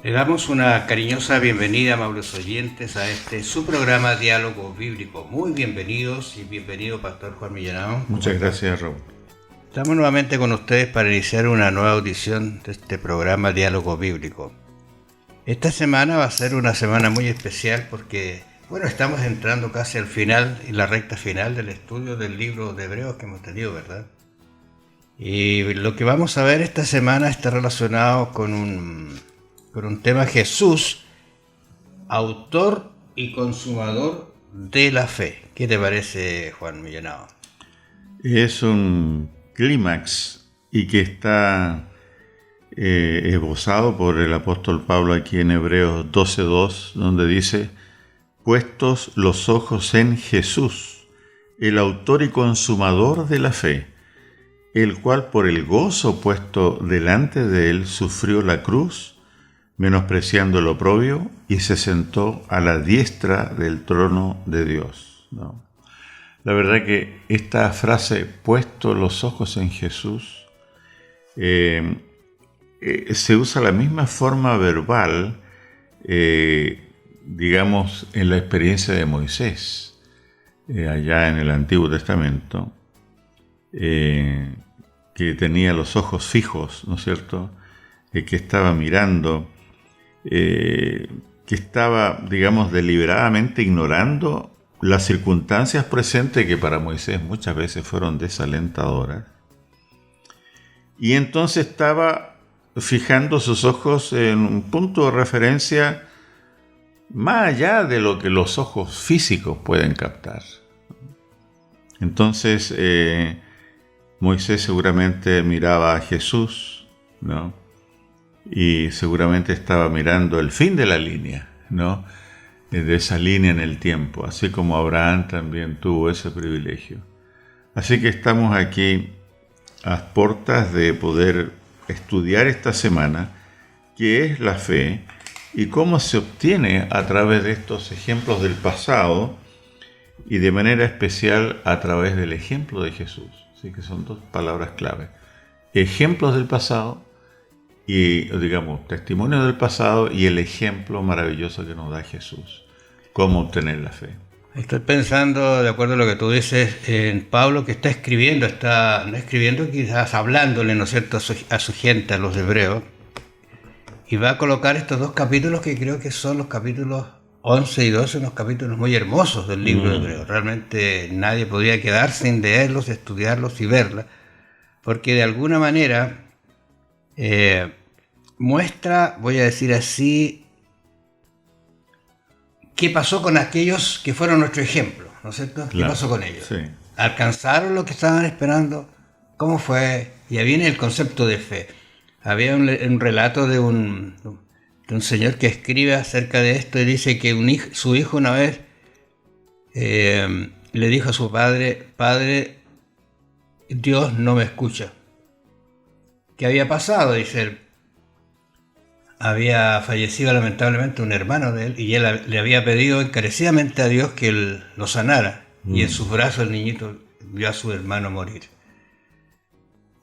Le damos una cariñosa bienvenida, amables oyentes, a este su programa Diálogo Bíblico. Muy bienvenidos y bienvenido, Pastor Juan Millanao. Muchas gracias, Raúl. Estamos nuevamente con ustedes para iniciar una nueva audición de este programa Diálogo Bíblico. Esta semana va a ser una semana muy especial porque, estamos entrando casi al final, en la recta final del estudio del libro de Hebreos que hemos tenido, ¿verdad? Y lo que vamos a ver esta semana está relacionado con un tema: Jesús, autor y consumador de la fe. ¿Qué te parece, Juan Millanao? Es un clímax y que está esbozado por el apóstol Pablo aquí en Hebreos 12:2, donde dice: puestos los ojos en Jesús, el autor y consumador de la fe, el cual por el gozo puesto delante de él sufrió la cruz, menospreciando el oprobio, y se sentó a la diestra del trono de Dios. ¿No? La verdad que esta frase, puesto los ojos en Jesús, se usa la misma forma verbal, digamos, en la experiencia de Moisés, allá en el Antiguo Testamento, que tenía los ojos fijos, ¿no es cierto?, que estaba mirando, que estaba, digamos, deliberadamente ignorando las circunstancias presentes, que para Moisés muchas veces fueron desalentadoras, y entonces estaba fijando sus ojos en un punto de referencia más allá de lo que los ojos físicos pueden captar. Entonces Moisés seguramente miraba a Jesús, ¿no?, y seguramente estaba mirando el fin de la línea, ¿no?, de esa línea en el tiempo, así como Abraham también tuvo ese privilegio. Así que estamos aquí a puertas de poder estudiar esta semana qué es la fe y cómo se obtiene a través de estos ejemplos del pasado, y de manera especial a través del ejemplo de Jesús. Así que son dos palabras clave: ejemplos del pasado, y, digamos, testimonio del pasado, y el ejemplo maravilloso que nos da Jesús. ¿Cómo obtener la fe? Estoy pensando, de acuerdo a lo que tú dices, en Pablo, que está escribiendo, quizás hablándole, ¿no es cierto?, a su gente, a los hebreos, y va a colocar estos dos capítulos que creo que son los capítulos 11 y 12, unos capítulos muy hermosos del libro de Hebreos. Realmente nadie podría quedar sin leerlos, estudiarlos y verlos, porque de alguna manera muestra, voy a decir así, qué pasó con aquellos que fueron nuestro ejemplo, ¿no es cierto? Claro, ¿qué pasó con ellos? Sí. ¿Alcanzaron lo que estaban esperando? ¿Cómo fue? Y ahí viene el concepto de fe. Había un relato de un señor que escribe acerca de esto, y dice que su hijo una vez le dijo a su padre: Padre, Dios no me escucha. ¿Qué había pasado? Dice él. Había fallecido lamentablemente un hermano de él, y él le había pedido encarecidamente a Dios que él lo sanara, y en sus brazos el niñito vio a su hermano morir.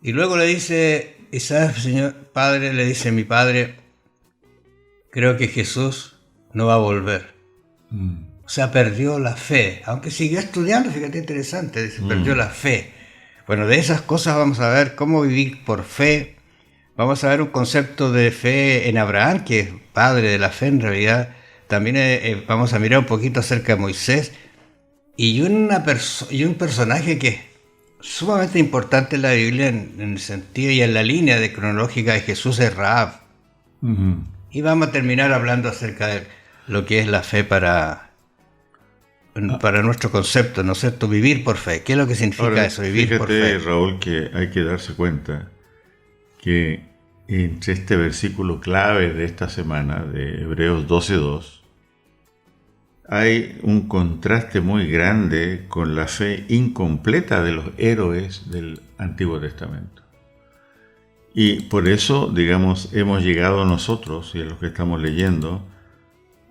Y luego le dice: ¿y sabes, señor padre? Le dice: mi padre, creo que Jesús no va a volver. O sea, perdió la fe, aunque siguió estudiando. Fíjate, interesante, dice, perdió la fe. Bueno, de esas cosas vamos a ver cómo vivir por fe. Vamos a ver un concepto de fe en Abraham, que es padre de la fe en realidad. También vamos a mirar un poquito acerca de Moisés, y un personaje que es sumamente importante en la Biblia, en el sentido y en la línea de cronológica de Jesús, es Rahab. Y vamos a terminar hablando acerca de lo que es la fe para nuestro concepto, ¿no es cierto? Vivir por fe. ¿Qué es lo que significa Ahora, eso, vivir por fe? Fíjate, Raúl, que hay que darse cuenta que entre este versículo clave de esta semana, de Hebreos 12:2, hay un contraste muy grande con la fe incompleta de los héroes del Antiguo Testamento. Y por eso, digamos, hemos llegado nosotros, y a los que estamos leyendo,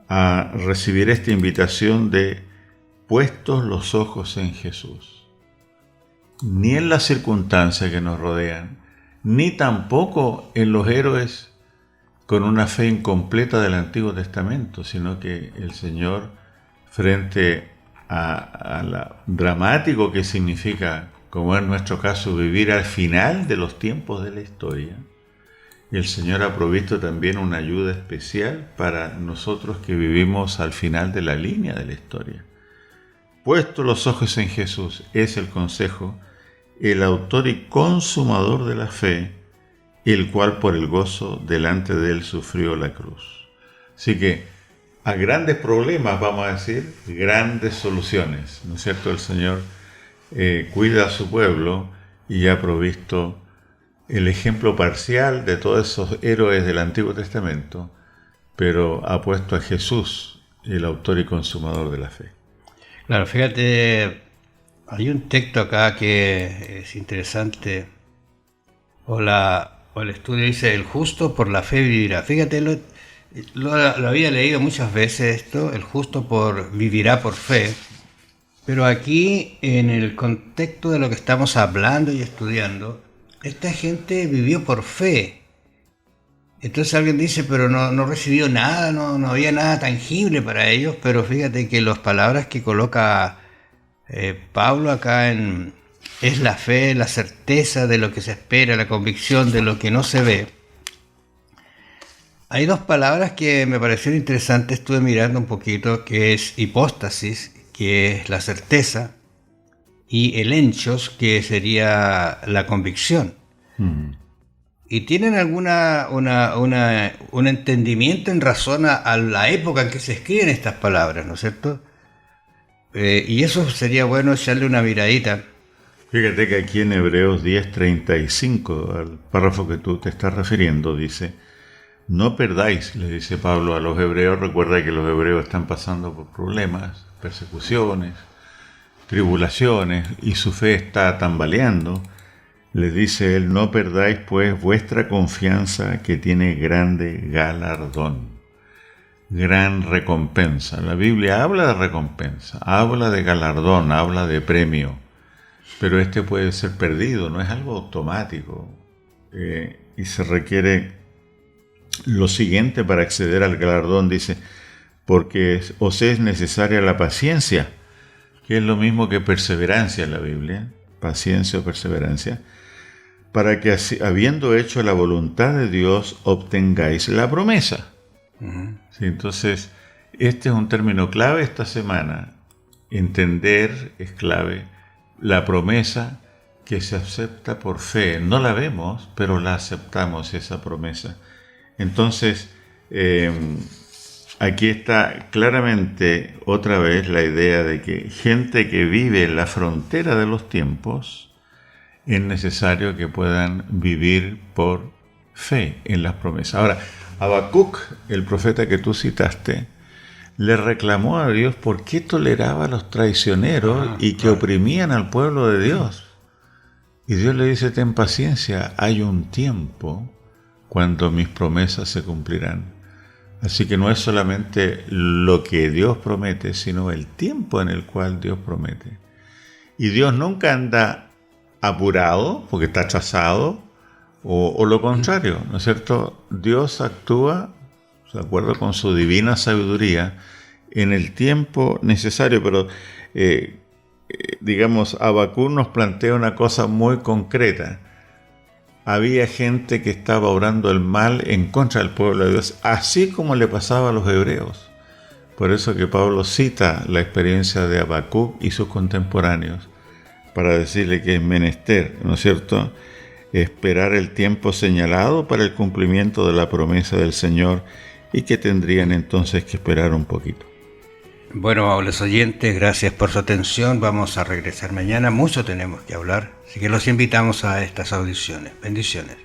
a recibir esta invitación de puestos los ojos en Jesús. Ni en las circunstancias que nos rodean, ni tampoco en los héroes con una fe incompleta del Antiguo Testamento, sino que el Señor, frente a lo dramático que significa, como en nuestro caso, vivir al final de los tiempos de la historia, el Señor ha provisto también una ayuda especial para nosotros que vivimos al final de la línea de la historia. Puesto los ojos en Jesús es el consejo, el autor y consumador de la fe, el cual por el gozo delante de él sufrió la cruz. Así que a grandes problemas, vamos a decir, grandes soluciones, ¿no es cierto? El Señor cuida a su pueblo y ha provisto el ejemplo parcial de todos esos héroes del Antiguo Testamento, pero ha puesto a Jesús, el autor y consumador de la fe. Claro, fíjate, hay un texto acá que es interesante, o el estudio dice, el justo por la fe vivirá. Fíjate, lo había leído muchas veces esto, el justo vivirá por fe, pero aquí en el contexto de lo que estamos hablando y estudiando, esta gente vivió por fe. Entonces alguien dice, pero no recibió nada, no había nada tangible para ellos, pero fíjate que las palabras que coloca Pablo acá es la fe, la certeza de lo que se espera, la convicción de lo que no se ve. Hay dos palabras que me parecieron interesantes, estuve mirando un poquito, que es hipóstasis, que es la certeza, y elenchos, que sería la convicción. Y tienen un entendimiento en razón a la época en que se escriben estas palabras, ¿no es cierto? Y eso sería bueno echarle una miradita. Fíjate que aquí en Hebreos 10:35, al párrafo que tú te estás refiriendo, dice: no perdáis, le dice Pablo a los hebreos. Recuerda que los hebreos están pasando por problemas, persecuciones, tribulaciones, y su fe está tambaleando. Les dice él: no perdáis pues vuestra confianza, que tiene grande galardón, gran recompensa. La Biblia habla de recompensa, habla de galardón, habla de premio, pero este puede ser perdido, no es algo automático, y se requiere lo siguiente para acceder al galardón. Dice: porque os es necesaria la paciencia, que es lo mismo que perseverancia en la Biblia, paciencia o perseverancia, para que así, habiendo hecho la voluntad de Dios, obtengáis la promesa. Sí, entonces, este es un término clave esta semana. Entender es clave. La promesa que se acepta por fe. No la vemos, pero la aceptamos, esa promesa. Entonces, aquí está claramente otra vez la idea de que gente que vive en la frontera de los tiempos, es necesario que puedan vivir por fe en las promesas. Ahora, Habacuc, el profeta que tú citaste, le reclamó a Dios por qué toleraba a los traicioneros y que oprimían al pueblo de Dios. Y Dios le dice: ten paciencia, hay un tiempo cuando mis promesas se cumplirán. Así que no es solamente lo que Dios promete, sino el tiempo en el cual Dios promete. Y Dios nunca anda apurado porque está atrasado, o lo contrario, ¿no es cierto? Dios actúa de acuerdo con su divina sabiduría en el tiempo necesario, pero digamos, Habacuc nos plantea una cosa muy concreta. Había gente que estaba obrando el mal en contra del pueblo de Dios, así como le pasaba a los hebreos. Por eso que Pablo cita la experiencia de Habacuc y sus contemporáneos, para decirle que es menester, ¿no es cierto?, esperar el tiempo señalado para el cumplimiento de la promesa del Señor, y que tendrían entonces que esperar un poquito. Bueno, amables oyentes, gracias por su atención. Vamos a regresar mañana, mucho tenemos que hablar, así que los invitamos a estas audiciones. Bendiciones.